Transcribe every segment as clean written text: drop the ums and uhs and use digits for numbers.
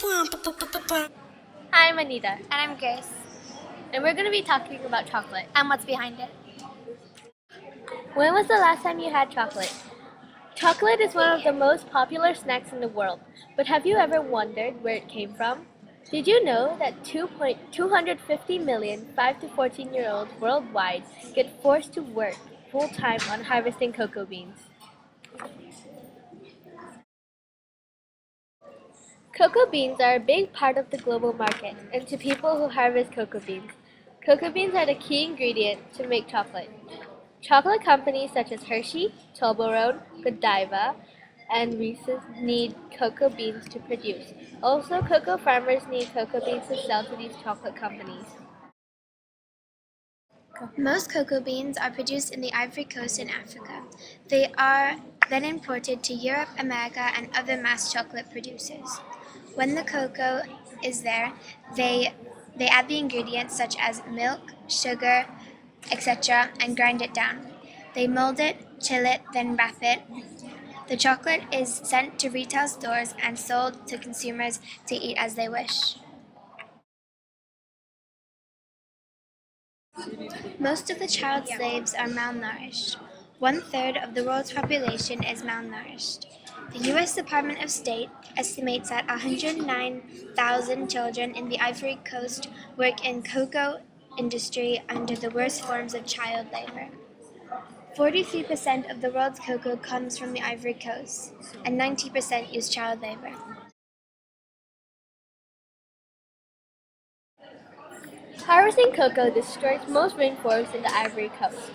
Hi, I'm Anita, And I'm Grace. and we're going to be talking about chocolate. And what's behind it? When was the last time you had chocolate? Chocolate is one of the most popular snacks in the world, but have you ever wondered where it came from? Did you know that 250 million 5 to 14-year-olds worldwide get forced to work full-time on harvesting cocoa beans? Cocoa beans are a big part of the global market, and to people who harvest cocoa beans are the key ingredient to make chocolate. Chocolate companies such as Hershey, Toblerone, Godiva, and Reese's need cocoa beans to produce. Also, cocoa farmers need cocoa beans to sell to these chocolate companies. Most cocoa beans are produced in the Ivory Coast in Africa. They are then imported to Europe, America, and other mass chocolate producers. When the cocoa is there, they add the ingredients such as milk, sugar, etc., and grind it down. They mold it, chill it, then wrap it. The chocolate is sent to retail stores and sold to consumers to eat as they wish. Most of the child slaves are malnourished. One-third of the world's population is malnourished. The U.S. Department of State estimates that 109,000 children in the Ivory Coast work in cocoa industry under the worst forms of child labor. 43% of the world's cocoa comes from the Ivory Coast, and 90% use child labor. Harvesting cocoa destroys most rainforests in the Ivory Coast.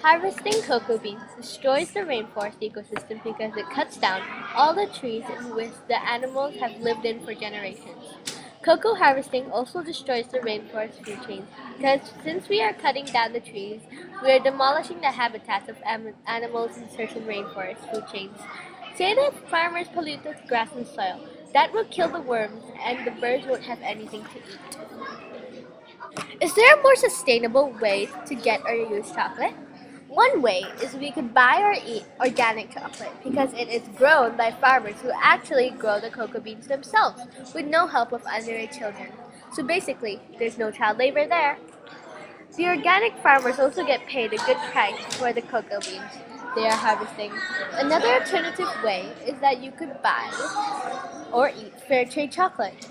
Harvesting cocoa beans destroys the rainforest ecosystem because it cuts down all the trees in which the animals have lived in for generations. Cocoa harvesting also destroys the rainforest food chains because since we are cutting down the trees, we are demolishing the habitats of animals in certain rainforest food chains. Say that farmers pollute the grass and soil. That will kill the worms and the birds won't have anything to eat. Is there a more sustainable way to get or use chocolate? One way is we could buy or eat organic chocolate because it is grown by farmers who actually grow the cocoa beans themselves with no help of underage children. So basically, there's no child labor there. The organic farmers also get paid a good price for the cocoa beans they are harvesting. Another alternative way is that you could buy or eat fair trade chocolate.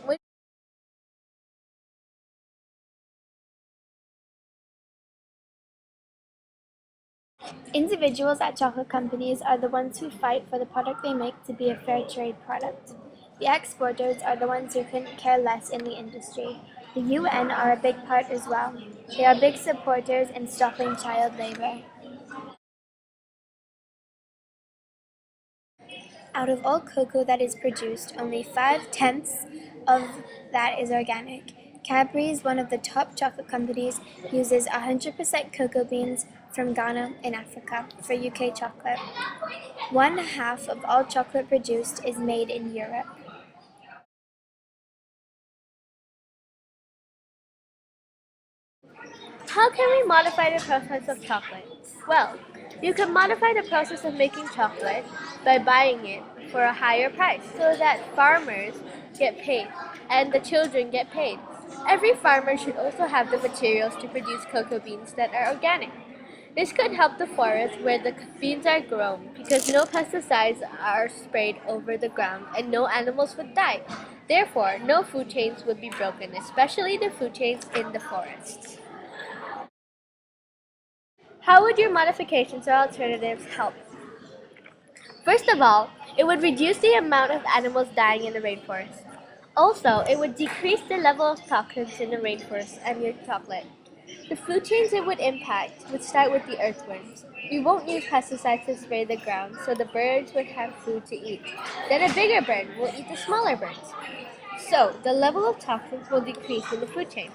Individuals at chocolate companies are the ones who fight for the product they make to be a fair trade product. The exporters are the ones who couldn't care less in the industry. The UN are a big part as well. They are big supporters in stopping child labor. Out of all cocoa that is produced, only 5/10 of that is organic. Cadbury's, one of the top chocolate companies, uses 100% cocoa beans from Ghana in Africa for UK chocolate. 1/2 of all chocolate produced is made in Europe. How can we modify the process of chocolate? Well, you can modify the process of making chocolate by buying it for a higher price so that farmers get paid and the children get paid. Every farmer should also have the materials to produce cocoa beans that are organic. This could help the forest where the beans are grown because no pesticides are sprayed over the ground and no animals would die. Therefore, no food chains would be broken, especially the food chains in the forests. How would your modifications or alternatives help? First of all, it would reduce the amount of animals dying in the rainforest. Also, it would decrease the level of toxins in the rainforest and your chocolate. The food chains it would impact would start with the earthworms. We won't use pesticides to spray the ground, so the birds would have food to eat. Then a bigger bird will eat the smaller birds. So, the level of toxins will decrease in the food chain.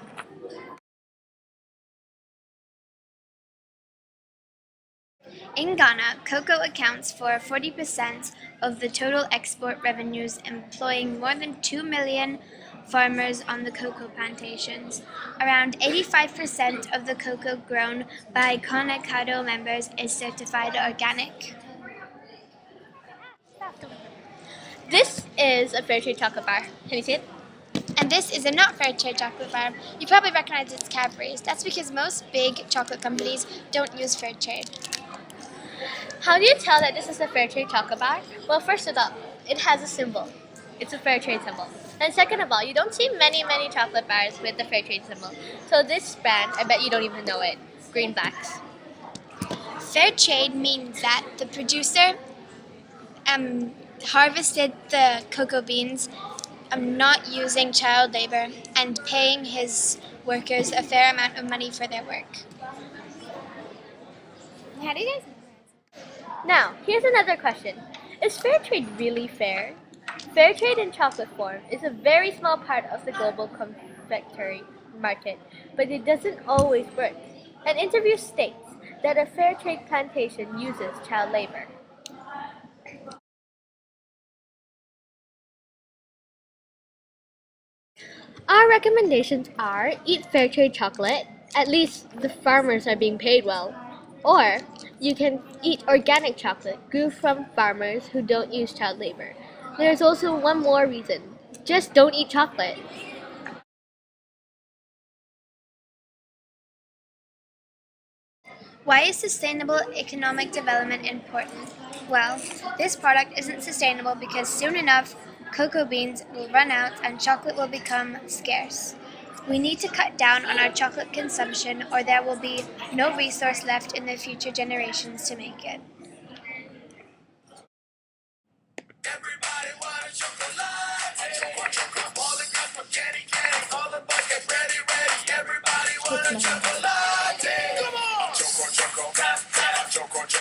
In Ghana, cocoa accounts for 40% of the total export revenues, employing more than 2 million farmers on the cocoa plantations. Around 85% of the cocoa grown by Conecado members is certified organic. This is a fair trade chocolate bar. Can you see it? And this is a not fair trade chocolate bar. You probably recognize its Cadbury's. That's because most big chocolate companies don't use fair trade. How do you tell that this is a fair trade chocolate bar? Well, first of all, it has a symbol. It's a fair trade symbol. And second of all, you don't see many chocolate bars with the fair trade symbol. So this brand, I bet you don't even know it. Greenbacks. Fair trade means that the producer harvested the cocoa beans not using child labor and paying his workers a fair amount of money for their work. How do you guys? Now, here's another question. Is fair trade really fair? Fair trade in chocolate form is a very small part of the global confectionery market, but it doesn't always work. An interview states that a fair trade plantation uses child labor. Our recommendations are eat fair trade chocolate, at least the farmers are being paid well. Or you can eat organic chocolate grew from farmers who don't use child labor. There's also one more reason. Just don't eat chocolate. Why is sustainable economic development important? Well, this product isn't sustainable because soon enough, cocoa beans will run out and chocolate will become scarce. We need to cut down on our chocolate consumption or there will be no resource left in the future generations to make it. Everybody want a chocolate. All the cups from candy. All the buckets ready. Everybody want a chocolate. Come on. Choco.